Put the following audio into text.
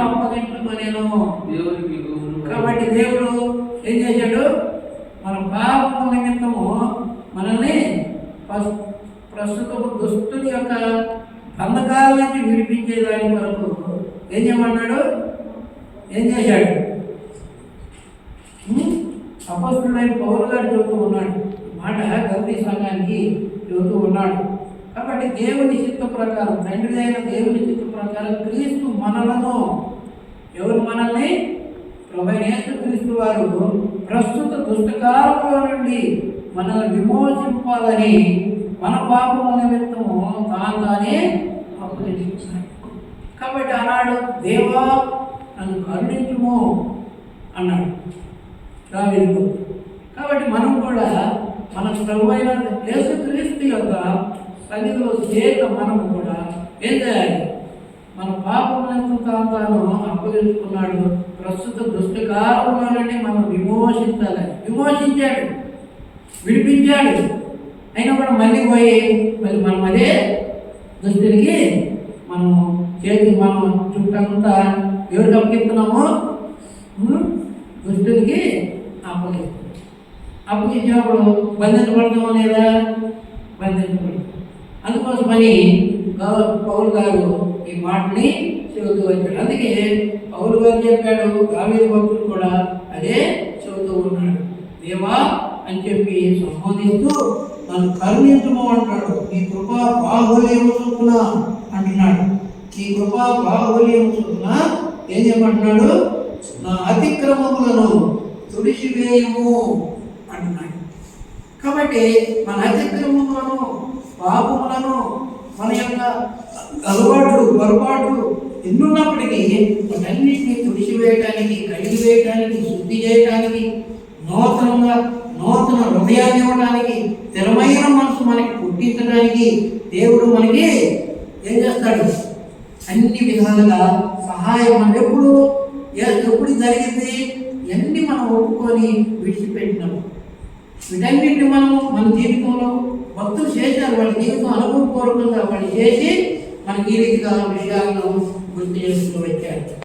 అప్పగించుకొనెను. కాబట్టి దేవుడు ఏం చేశాడు? మన పాపముల నిమిత్తము మనల్ని ప్రస్తుతం దుష్టుని యొక్క బంధకాల నుంచి విడిపించేదాని వరకు ఏం చేయమన్నాడు? ఏం చేశాడు? అపొస్తలుడైన పౌలు గారు చెబుతూ ఉన్నాడు మాట, గౌరీ సంఘానికి చెబుతూ ఉన్నాడు. కాబట్టి దేవుని చిత్త ప్రకారం, తండ్రి అయిన దేవుని చిత్త ప్రకారం క్రీస్తు మనలను, ఎవరు మనల్ని? ప్రభువైన యేసుక్రీస్తు వారు ప్రస్తుత దుష్టకాలంలో నుండి మనల్ని విమోచింపాలని మన పాపముల నిమిత్తము తానే అప్పగించాడు. కాబట్టి అన్నాడు, దేవా నన్ను కరుణించుము అన్నాడు దావీదు. కాబట్టి మనం కూడా మన ప్రభువైన యేసుక్రీస్తు యొక్క సన్నిధిలో చేత మనము కూడా ఏం చేయాలి? మన పాపములను తాను అప్పగించుకున్నాడు. ప్రస్తుత దుష్టకాలంలో నుండి మనం విమోచించాలి. విమోచించాడు, విడిపించాడు. అయినా కూడా మళ్ళీ పోయి మనం అదే దుష్టుడికి మనం చేతి మనం చుట్టంతా ఎవరికి అప్పగిస్తున్నామో దుష్టుడికి అప్పగించినప్పుడు బంధించబడతామో లేదా? బంధించబడతాం. అందుకోసమని పౌలు గారు ఈ మాటని చెబుతూ వచ్చాడు. అందుకే పౌలు గారు చెప్పాడు, దావీదు భక్తుడు కూడా అదే చెబుతూ ఉన్నాడు. దేవా అని చెప్పి సంబోధిస్తూ నన్ను కరుణించము అంటాడు. నీ కృపా బాహుల్యము చొప్పున అంటున్నాడు. నీ కృపా బాహుల్యము చొప్పున ఏం చెప్పంటున్నాడు? నా అతిక్రమములను తుడిచివేయము అంటున్నాడు. కాబట్టి మన అతిక్రమములను, పాపములను, మన యొక్క అలవాట్లు, పొరపాట్లు ఎన్నున్నప్పటికీ వాటన్నిటినీ తుడిచివేయటానికి, కడిగివేయటానికి, శుద్ధి చేయటానికి, నూతన హృదయాన్ని ఇవ్వడానికి, స్థిరమైన మనసు మనకి పుట్టించడానికి దేవుడు మనకి ఏం చేస్తాడు? అన్ని విధాలుగా సహాయం. మనం ఎప్పుడు జరిగింది? ఇవన్నీ మనం ఒప్పుకొని విడిచిపెట్టినాము. వీటన్నిటిని మనం మన జీవితంలో భక్తులు చేశారు. వాళ్ళ జీవితం అనుభవపూర్వకంగా వాళ్ళు చేసి మనకి ఈ రీతిగా విషయాలను గుర్తు చేస్తూ వచ్చారు.